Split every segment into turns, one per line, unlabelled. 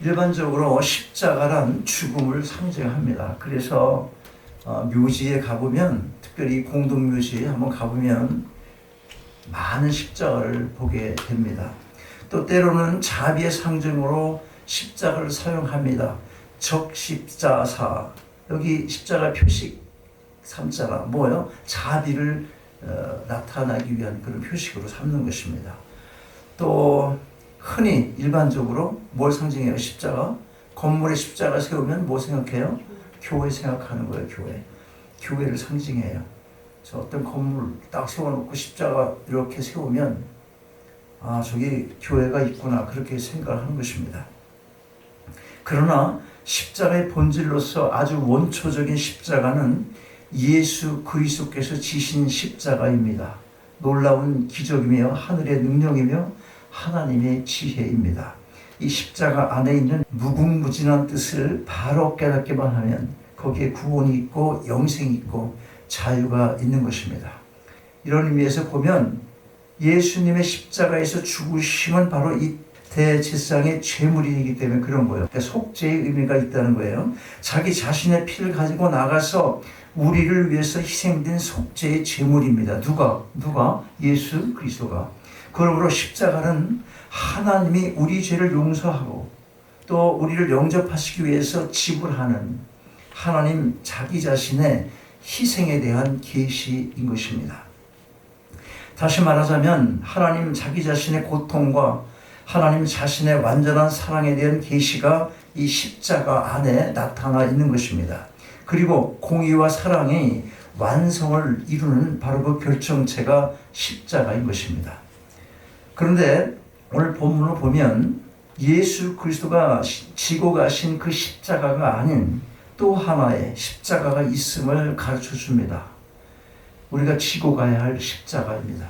일반적으로 십자가란 죽음을 상징합니다. 그래서 묘지에 가보면, 특별히 공동묘지에 한번 가보면 많은 십자가를 보게 됩니다. 또 때로는 자비의 상징으로 십자가를 사용합니다. 적십자사, 여기 십자가 표식 삼자가 뭐예요? 자비를 나타나기 위한 그런 표식으로 삼는 것입니다. 또 흔히 일반적으로 뭘 상징해요? 십자가? 건물에 십자가 세우면 뭐 생각해요? 교회 생각하는 거예요. 교회를 상징해요. 저 어떤 건물 딱 세워놓고 십자가 이렇게 세우면 저기 교회가 있구나, 그렇게 생각하는 것입니다. 그러나 십자가의 본질로서 아주 원초적인 십자가는 예수 그리스도께서 지신 십자가입니다. 놀라운 기적이며 하늘의 능력이며 하나님의 지혜입니다. 이 십자가 안에 있는 무궁무진한 뜻을 바로 깨닫기만 하면 거기에 구원이 있고 영생이 있고 자유가 있는 것입니다. 이런 의미에서 보면 예수님의 십자가에서 죽으심은 바로 이 대제사장의 제물이기 때문에 그런 거예요. 속죄의 의미가 있다는 거예요. 자기 자신의 피를 가지고 나가서 우리를 위해서 희생된 속죄의 제물입니다. 누가? 예수 그리스도가. 그러므로 십자가는 하나님이 우리 죄를 용서하고 또 우리를 영접하시기 위해서 지불하는 하나님 자기 자신의 희생에 대한 계시인 것입니다. 다시 말하자면 하나님 자기 자신의 고통과 하나님 자신의 완전한 사랑에 대한 계시가 이 십자가 안에 나타나 있는 것입니다. 그리고 공의와 사랑이 완성을 이루는 바로 그 결정체가 십자가인 것입니다. 그런데 오늘 본문을 보면 예수 그리스도가 지고 가신 그 십자가가 아닌 또 하나의 십자가가 있음을 가르쳐 줍니다. 우리가 지고 가야 할 십자가입니다.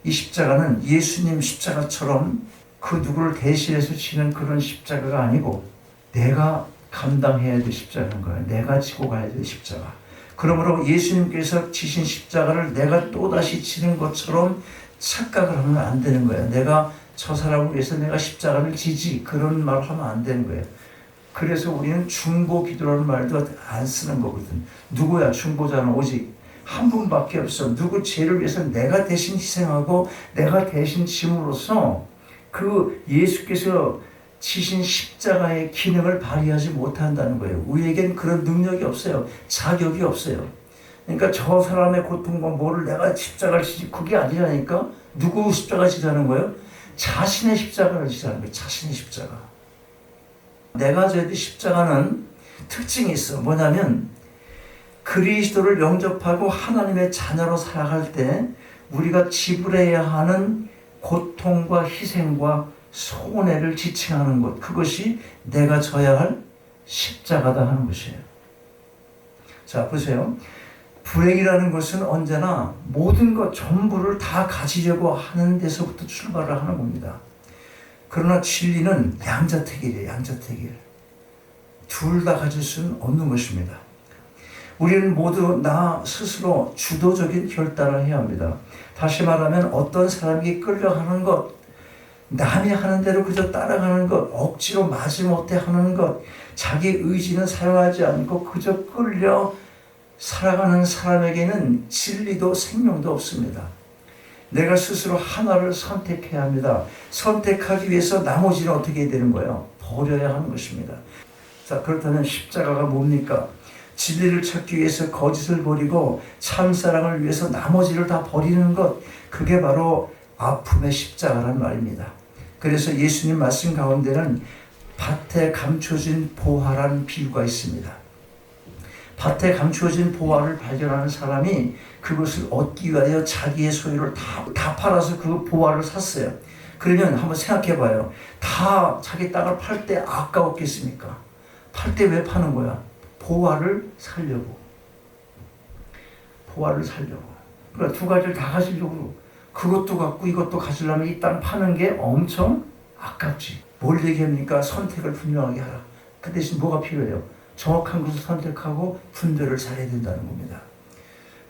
이 십자가는 예수님 십자가처럼 그 누구를 대신해서 지는 그런 십자가가 아니고 내가 감당해야 될 십자가인 거예요. 내가 지고 가야 될 십자가. 그러므로 예수님께서 지신 십자가를 내가 또다시 지는 것처럼 착각을 하면 안 되는 거예요. 내가 저 사람을 위해서 내가 십자가를 지지, 그런 말을 하면 안 되는 거예요. 그래서 우리는 중보 기도라는 말도 안 쓰는 거거든. 누구야? 중보자는 오직 한 분밖에 없어. 누구 죄를 위해서 내가 대신 희생하고 내가 대신 짐으로써 그 예수께서 지신 십자가의 기능을 발휘하지 못한다는 거예요. 우리에겐 그런 능력이 없어요. 자격이 없어요. 그러니까 저 사람의 고통과 뭐를 내가 십자가를 지지, 그게 아니라니까. 누구 십자가 지자는 거예요? 자신의 십자가를 지자는 거예요. 자신의 십자가. 내가 져야 될 십자가는 특징이 있어. 뭐냐면 그리스도를 영접하고 하나님의 자녀로 살아갈 때 우리가 지불해야 하는 고통과 희생과 손해를 지칭하는 것, 그것이 내가 져야 할 십자가다 하는 것이에요. 자, 보세요. 불행이라는 것은 언제나 모든 것 전부를 다 가지려고 하는 데서부터 출발을 하는 겁니다. 그러나 진리는 양자택일이에요. 양자택일. 둘 다 가질 수는 없는 것입니다. 우리는 모두 나 스스로 주도적인 결단을 해야 합니다. 다시 말하면 어떤 사람에게 끌려가는 것, 남이 하는 대로 그저 따라가는 것, 억지로 마지못해 하는 것, 자기 의지는 사용하지 않고 그저 끌려 살아가는 사람에게는 진리도 생명도 없습니다. 내가 스스로 하나를 선택해야 합니다. 선택하기 위해서 나머지는 어떻게 되는 거예요? 버려야 하는 것입니다. 자, 그렇다면 십자가가 뭡니까? 진리를 찾기 위해서 거짓을 버리고 참사랑을 위해서 나머지를 다 버리는 것, 그게 바로 아픔의 십자가란 말입니다. 그래서 예수님 말씀 가운데는 밭에 감춰진 보화라는 비유가 있습니다. 밭에 감추어진 보화를 발견하는 사람이 그것을 얻기 위하여 자기의 소유를 다 팔아서 그 보화를 샀어요. 그러면 한번 생각해 봐요. 다 자기 땅을 팔 때 아까웠겠습니까? 팔 때 왜 파는 거야? 보화를 살려고. 보화를 살려고. 그러니까 두 가지를 다 가지려고. 그것도 갖고 이것도 가지려면 이 땅 파는 게 엄청 아깝지. 뭘 얘기합니까? 선택을 분명하게 하라. 그 대신 뭐가 필요해요? 정확한 것을 선택하고 분별을 잘해야 된다는 겁니다.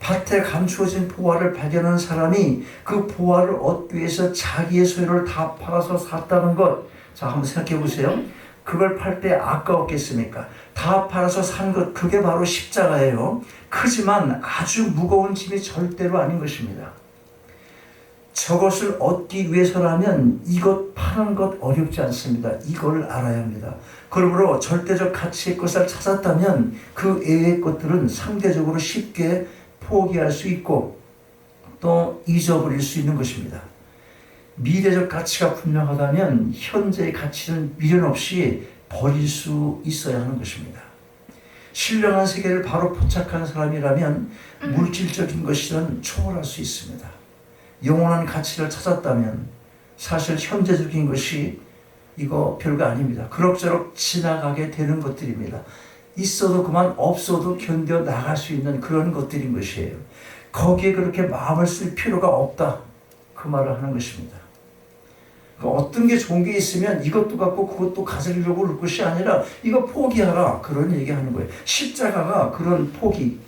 밭에 감추어진 보화를 발견한 사람이 그 보화를 얻기 위해서 자기의 소유를 다 팔아서 샀다는 것. 자, 한번 생각해 보세요. 그걸 팔 때 아까웠겠습니까? 다 팔아서 산 것, 그게 바로 십자가예요. 크지만 아주 무거운 짐이 절대로 아닌 것입니다. 저것을 얻기 위해서라면 이것 파는 것 어렵지 않습니다. 이걸 알아야 합니다. 그러므로 절대적 가치의 것을 찾았다면 그 외의 것들은 상대적으로 쉽게 포기할 수 있고 또 잊어버릴 수 있는 것입니다. 미래적 가치가 분명하다면 현재의 가치는 미련 없이 버릴 수 있어야 하는 것입니다. 신령한 세계를 바로 포착한 사람이라면 물질적인 것이란 초월할 수 있습니다. 영원한 가치를 찾았다면 사실 현재적인 것이 이거 별거 아닙니다. 그럭저럭 지나가게 되는 것들입니다. 있어도 그만 없어도 견뎌 나갈 수 있는 그런 것들인 것이에요. 거기에 그렇게 마음을 쓸 필요가 없다, 그 말을 하는 것입니다. 어떤 게 좋은 게 있으면 이것도 갖고 그것도 가지려고 그럴 것이 아니라 이거 포기하라, 그런 얘기하는 거예요. 십자가가 그런 포기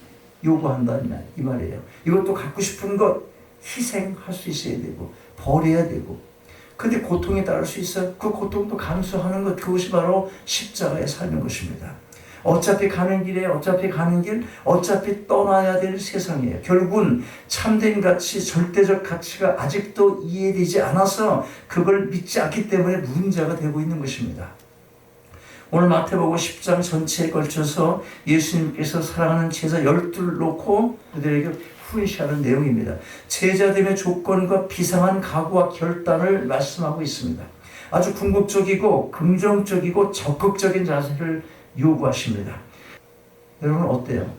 요구한다 이 말이에요. 이것도 갖고 싶은 것 희생할 수 있어야 되고 버려야 되고, 근데 고통이 따를 수 있어요. 그 고통도 감수하는 것, 그것이 바로 십자가의 삶인 것입니다. 어차피 가는 길에 어차피 떠나야 될 세상이에요. 결국은 참된 가치, 절대적 가치가 아직도 이해되지 않아서 그걸 믿지 않기 때문에 문제가 되고 있는 것입니다. 오늘 마태복음 10장 전체에 걸쳐서 예수님께서 사랑하는 제자 12를 놓고 그들에게 후회시하는 내용입니다. 제자됨의 조건과 비상한 각오와 결단을 말씀하고 있습니다. 아주 궁극적이고 긍정적이고 적극적인 자세를 요구하십니다. 여러분 어때요?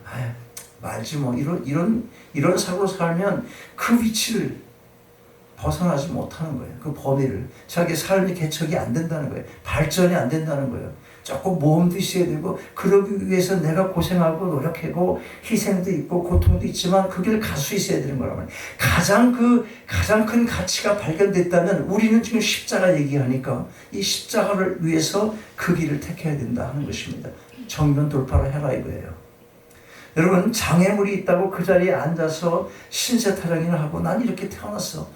말지 뭐 이런 사고로 살면 그 위치를 벗어나지 못하는 거예요. 그 범위를. 자기 삶이 개척이 안 된다는 거예요. 발전이 안 된다는 거예요. 조금 모험도 있어야 되고, 그러기 위해서 내가 고생하고 노력하고 희생도 있고 고통도 있지만 그 길을 갈 수 있어야 되는 거란 말이에요. 가장 큰 가치가 발견됐다면 우리는 지금 십자가 얘기하니까 이 십자가를 위해서 그 길을 택해야 된다 하는 것입니다. 정면 돌파를 해라 이거예요. 여러분, 장애물이 있다고 그 자리에 앉아서 신세타령이나 하고 난 이렇게 태어났어,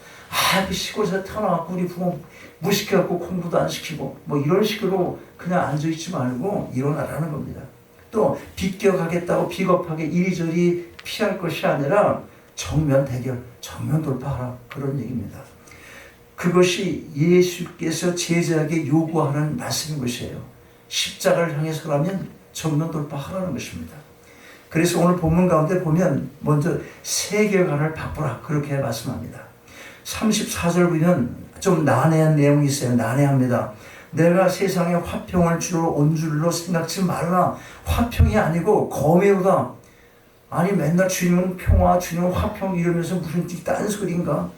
그 시골에서 태어나갖고 우리 부모 무시켜갖고 공부도 안 시키고 뭐 이런 식으로 그냥 앉아있지 말고 일어나라는 겁니다. 또 비껴가겠다고 비겁하게 이리저리 피할 것이 아니라 정면 대결, 정면 돌파하라, 그런 얘기입니다. 그것이 예수께서 제자에게 요구하는 말씀인 것이에요. 십자가를 향해서라면 정면 돌파하라는 것입니다. 그래서 오늘 본문 가운데 보면 먼저 세계관을 바꾸라, 그렇게 말씀합니다. 34절 보면 좀 난해한 내용이 있어요. 난해합니다. 내가 세상에 화평을 주러 온 줄로 생각지 말라. 화평이 아니고 검해오다. 아니 맨날 주님은 평화, 주님은 화평 이러면서 무슨 딴소리인가?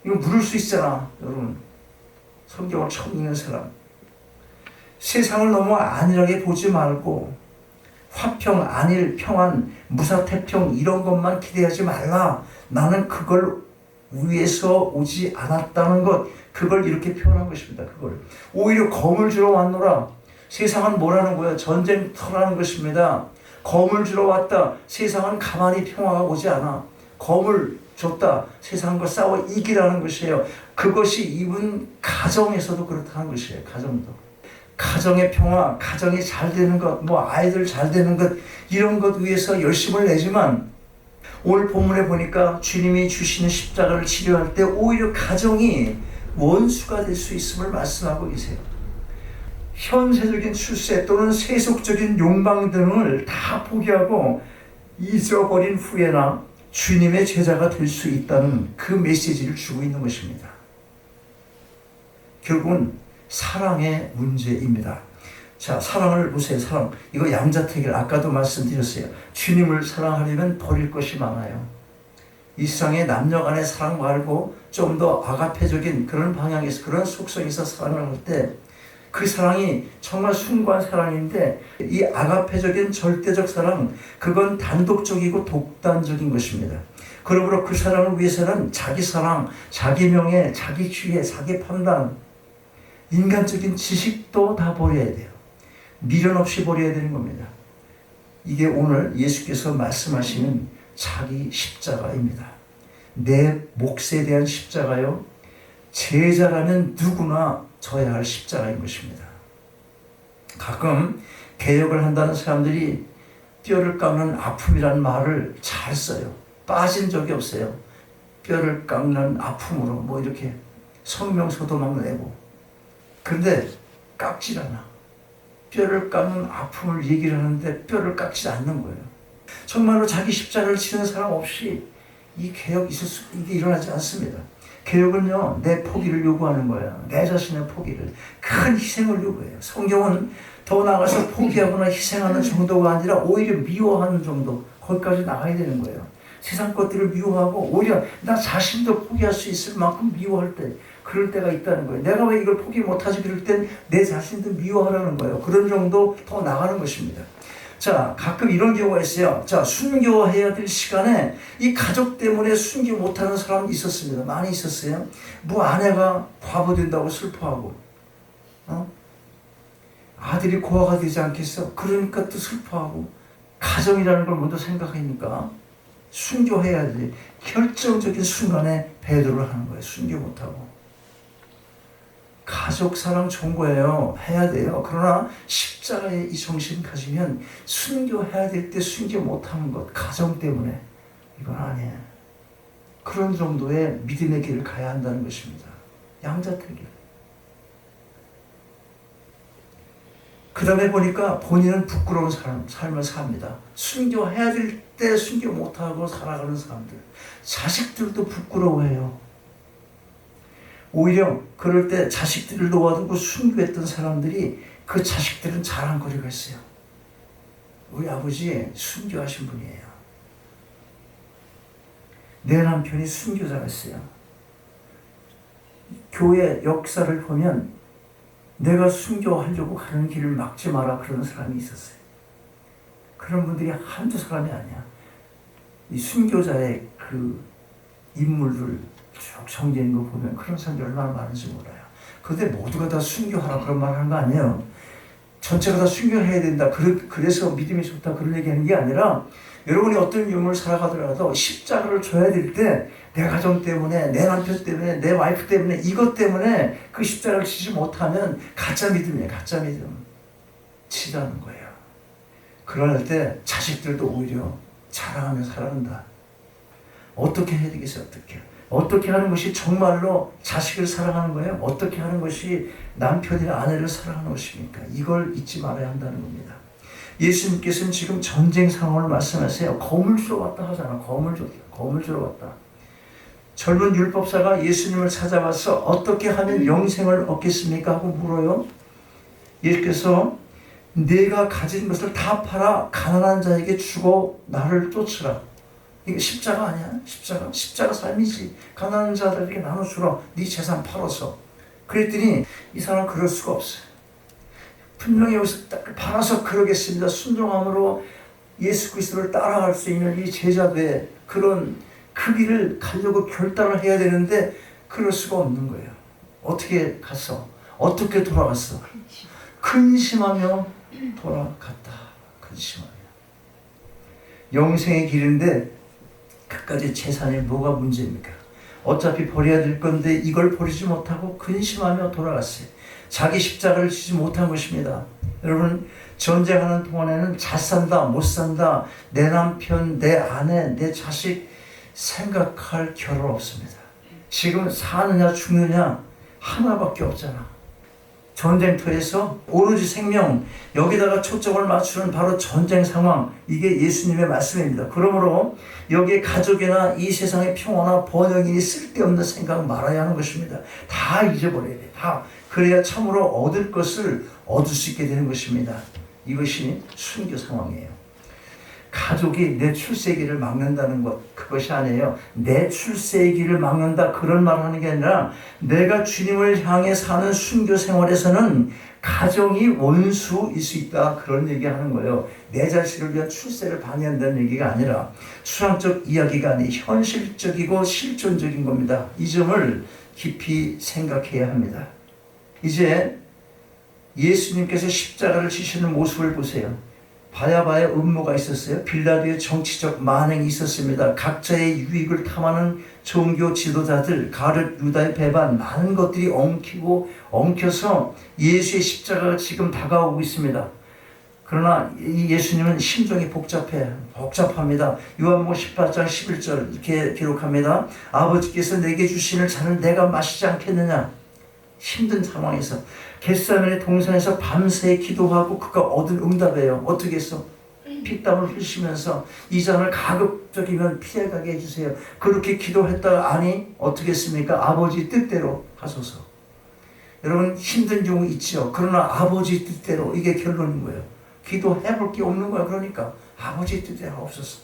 이거 물을 수 있잖아. 여러분, 성경을 처음 읽는 사람, 세상을 너무 안일하게 보지 말고 화평, 안일, 평안, 무사태평 이런 것만 기대하지 말라. 나는 그걸 위에서 오지 않았다는 것, 그걸 이렇게 표현한 것입니다. 그걸 오히려 검을 주러 왔노라. 세상은 뭐라는 거예요? 전쟁터라는 것입니다. 검을 주러 왔다. 세상은 가만히 평화가 오지 않아. 검을 줬다. 세상과 싸워 이기라는 것이에요. 그것이 이분 가정에서도 그렇다는 것이에요. 가정도. 가정의 평화, 가정이 잘 되는 것, 뭐 아이들 잘 되는 것, 이런 것 위해서 열심을 내지만 오늘 본문에 보니까 주님이 주시는 십자가를 치료할 때 오히려 가정이 원수가 될 수 있음을 말씀하고 계세요. 현세적인 출세 또는 세속적인 욕망 등을 다 포기하고 잊어버린 후에나 주님의 제자가 될 수 있다는 그 메시지를 주고 있는 것입니다. 결국은 사랑의 문제입니다. 자, 사랑을 보세요. 사랑. 이거 양자택일, 아까도 말씀드렸어요. 주님을 사랑하려면 버릴 것이 많아요. 이 세상에 남녀 간의 사랑 말고 좀 더 아가페적인 그런 방향에서, 그런 속성에서 사랑을 할 때 그 사랑이 정말 숭고한 사랑인데, 이 아가페적인 절대적 사랑, 그건 단독적이고 독단적인 것입니다. 그러므로 그 사랑을 위해서는 자기 사랑, 자기 명예, 자기 지혜, 자기 판단, 인간적인 지식도 다 버려야 돼요. 미련 없이 버려야 되는 겁니다. 이게 오늘 예수께서 말씀하시는 자기 십자가입니다. 내 몫에 대한 십자가요. 제자라면 누구나 져야 할 십자가인 것입니다. 가끔 개혁을 한다는 사람들이 뼈를 깎는 아픔이라는 말을 잘 써요. 빠진 적이 없어요. 뼈를 깎는 아픔으로 뭐 이렇게 성명서도 막 내고. 그런데 깎질 않아. 뼈를 깎는 아픔을 얘기를 하는데 뼈를 깎지 않는 거예요. 정말로 자기 십자가를 지는 사람 없이 이 개혁이 이게 일어나지 않습니다. 개혁은요, 내 포기를 요구하는 거예요. 내 자신의 포기를. 큰 희생을 요구해요. 성경은 더 나아가서 포기하거나 희생하는 정도가 아니라 오히려 미워하는 정도, 거기까지 나가야 되는 거예요. 세상 것들을 미워하고 오히려 나 자신도 포기할 수 있을 만큼 미워할 때, 그럴 때가 있다는 거예요. 내가 왜 이걸 포기 못하지? 그럴 땐 내 자신도 미워하라는 거예요. 그런 정도 더 나가는 것입니다. 자, 가끔 이런 경우가 있어요. 자, 순교해야 될 시간에 이 가족 때문에 순교 못하는 사람이 있었습니다. 많이 있었어요. 뭐 아내가 과부 된다고 슬퍼하고, 아들이 고아가 되지 않겠어? 그러니까 또 슬퍼하고, 가정이라는 걸 먼저 생각하니까 순교해야 될 결정적인 순간에 배도를 하는 거예요. 순교 못하고. 가족 사랑 좋은 거예요. 해야 돼요. 그러나 십자가의 이 정신 가지면 순교해야 될 때 순교 못하는 것, 가정 때문에 이건 아니에요. 그런 정도의 믿음의 길을 가야 한다는 것입니다. 양자택일. 그 다음에 보니까 본인은 부끄러운 삶을 삽니다. 순교해야 될 때 순교 못하고 살아가는 사람들. 자식들도 부끄러워해요. 오히려 그럴 때 자식들을 놓아두고 순교했던 사람들이 그 자식들은 자랑거리가 있어요. 우리 아버지 순교하신 분이에요. 내 남편이 순교자였어요. 교회 역사를 보면 내가 순교하려고 가는 길을 막지 마라 그러는 사람이 있었어요. 그런 분들이 한두 사람이 아니야. 이 순교자의 그 인물들 쭉 정리한 거 보면 그런 사람들이 얼마나 많은지 몰라요. 그런데 모두가 다 순교하라 그런 말 하는 거 아니에요. 전체가 다 순교해야 된다. 그래서 믿음이 좋다. 그런 얘기하는 게 아니라 여러분이 어떤 유물을 살아가더라도 십자가를 줘야 될 때 내 가정 때문에, 내 남편 때문에, 내 와이프 때문에, 이것 때문에 그 십자가를 지지 못하면 가짜 믿음이에요. 가짜 믿음. 치라는 거예요. 그럴 때 자식들도 오히려 자랑하며 살아간다. 어떻게 해야 되겠어요? 어떻게 하는 것이 정말로 자식을 사랑하는 거예요? 어떻게 하는 것이 남편이나 아내를 사랑하는 것입니까? 이걸 잊지 말아야 한다는 겁니다. 예수님께서는 지금 전쟁 상황을 말씀하세요. 검을 주러 왔다 하잖아. 검을 주러 왔다. 젊은 율법사가 예수님을 찾아와서 어떻게 하면 영생을 얻겠습니까? 하고 물어요. 예수께서 내가 가진 것을 다 팔아 가난한 자에게 주고 나를 쫓으라. 이게 십자가 아니야? 십자가 삶이지. 가난한 자들에게 나눠주라. 네 재산 팔아서. 그랬더니 이 사람 그럴 수가 없어요. 분명히 여기서 딱 팔아서 그러겠습니다. 순종함으로 예수 그리스도를 따라갈 수 있는 이 제자들의 그런 그 길을 가려고 결단을 해야 되는데 그럴 수가 없는 거예요. 어떻게 갔어? 어떻게 돌아갔어? 근심하며 돌아갔다. 근심하며. 영생의 길인데 그까지 재산이 뭐가 문제입니까? 어차피 버려야 될 건데 이걸 버리지 못하고 근심하며 돌아갔어요. 자기 십자가를 지지 못한 것입니다. 여러분, 전쟁하는 동안에는 잘 산다, 못 산다, 내 남편, 내 아내, 내 자식 생각할 겨를 없습니다. 지금 사느냐 죽느냐 하나밖에 없잖아. 전쟁터에서 오로지 생명, 여기다가 초점을 맞추는 바로 전쟁 상황, 이게 예수님의 말씀입니다. 그러므로 여기에 가족이나 이 세상의 평화나 번영이 쓸데없는 생각 말아야 하는 것입니다. 다 잊어버려야 돼. 다. 그래야 참으로 얻을 것을 얻을 수 있게 되는 것입니다. 이것이 순교 상황이에요. 가족이 내 출세기를 막는다는 것, 그것이 아니에요. 내 출세기를 막는다 그런 말을 하는 게 아니라 내가 주님을 향해 사는 순교 생활에서는 가정이 원수일 수 있다 그런 얘기하는 거예요. 내 자식을 위한 출세를 방해한다는 얘기가 아니라 수학적 이야기가 아니 현실적이고 실존적인 겁니다. 이 점을 깊이 생각해야 합니다. 이제 예수님께서 십자가를 지시는 모습을 보세요. 바야바의 음모가 있었어요. 빌라도의 정치적 만행이 있었습니다. 각자의 유익을 탐하는 종교 지도자들, 가룟 유다의 배반, 많은 것들이 엉켜서 예수의 십자가가 지금 다가오고 있습니다. 그러나 이 예수님은 심정이 복잡합니다. 요한복음 18장 11절 이렇게 기록합니다. 아버지께서 내게 주시는 잔을 내가 마시지 않겠느냐. 힘든 상황에서 겟세마네 동산에서 밤새 기도하고 그가 얻은 응답이에요. 어떻게 했어? 피땀을 흘리시면서 이 잔을 가급적이면 피해가게 해주세요. 그렇게 기도했다가 아니 어떻게 했습니까? 아버지 뜻대로 하소서. 여러분 힘든 경우 있죠. 그러나 아버지 뜻대로 이게 결론인 거예요. 기도해볼 게 없는 거야. 그러니까 아버지 뜻대로 없었어.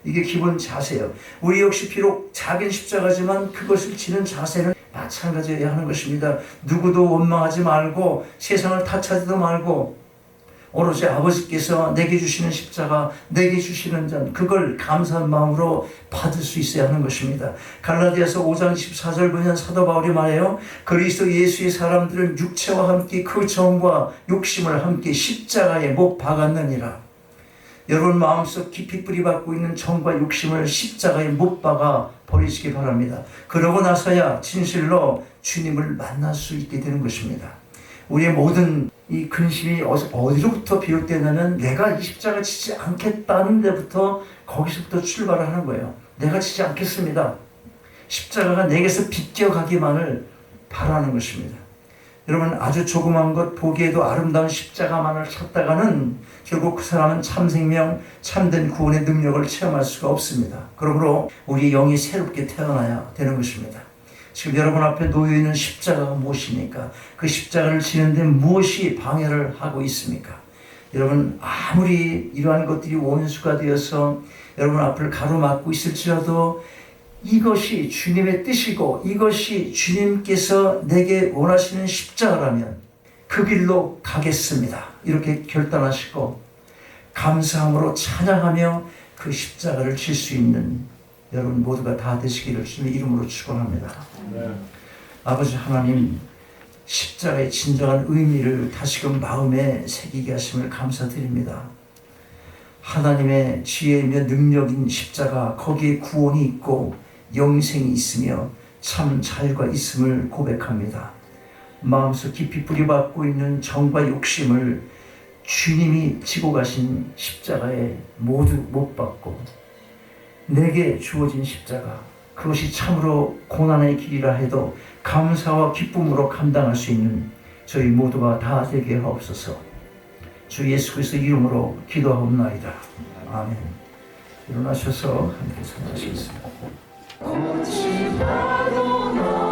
이게 기본 자세예요. 우리 역시 비록 작은 십자가지만 그것을 지는 자세는 마찬가지여야 하는 것입니다. 누구도 원망하지 말고 세상을 탓하지도 말고 오로지 아버지께서 내게 주시는 십자가, 내게 주시는 잔, 그걸 감사한 마음으로 받을 수 있어야 하는 것입니다. 갈라디아서 5장 24절 보면 사도 바울이 말해요. 그리스도 예수의 사람들은 육체와 함께 그 정과 욕심을 함께 십자가에 못 박았느니라. 여러분 마음속 깊이 뿌리박고 있는 정과 욕심을 십자가에 못 박아 버리시기 바랍니다. 그러고 나서야 진실로 주님을 만날 수 있게 되는 것입니다. 우리의 모든 이 근심이 어디로부터 비롯되냐면 내가 이 십자가 지지 않겠다는 데부터 거기서부터 출발을 하는 거예요. 내가 지지 않겠습니다. 십자가가 내게서 비껴가기만을 바라는 것입니다. 여러분 아주 조그만 것 보기에도 아름다운 십자가만을 찾다가는 결국 그 사람은 참 생명, 참된 구원의 능력을 체험할 수가 없습니다. 그러므로 우리 영이 새롭게 태어나야 되는 것입니다. 지금 여러분 앞에 놓여있는 십자가가 무엇입니까? 그 십자가를 지는데 무엇이 방해를 하고 있습니까? 여러분 아무리 이러한 것들이 원수가 되어서 여러분 앞을 가로막고 있을지라도 이것이 주님의 뜻이고 이것이 주님께서 내게 원하시는 십자가라면 그 길로 가겠습니다. 이렇게 결단하시고 감사함으로 찬양하며 그 십자가를 질 수 있는 여러분 모두가 다 되시기를 주님의 이름으로 축원합니다. 네. 아버지 하나님 십자가의 진정한 의미를 다시금 마음에 새기게 하심을 감사드립니다. 하나님의 지혜이며 능력인 십자가 거기에 구원이 있고 영생이 있으며 참 자유가 있음을 고백합니다. 마음속 깊이 뿌리박고 있는 정과 욕심을 주님이 지고 가신 십자가에 모두 못 박고 내게 주어진 십자가 그것이 참으로 고난의 길이라 해도 감사와 기쁨으로 감당할 수 있는 저희 모두가 다 되게 하옵소서. 주 예수 그리스도 이름으로 기도하옵나이다. 아멘. 일어나셔서 함께 찬양하시겠습니다. 꽃이 바로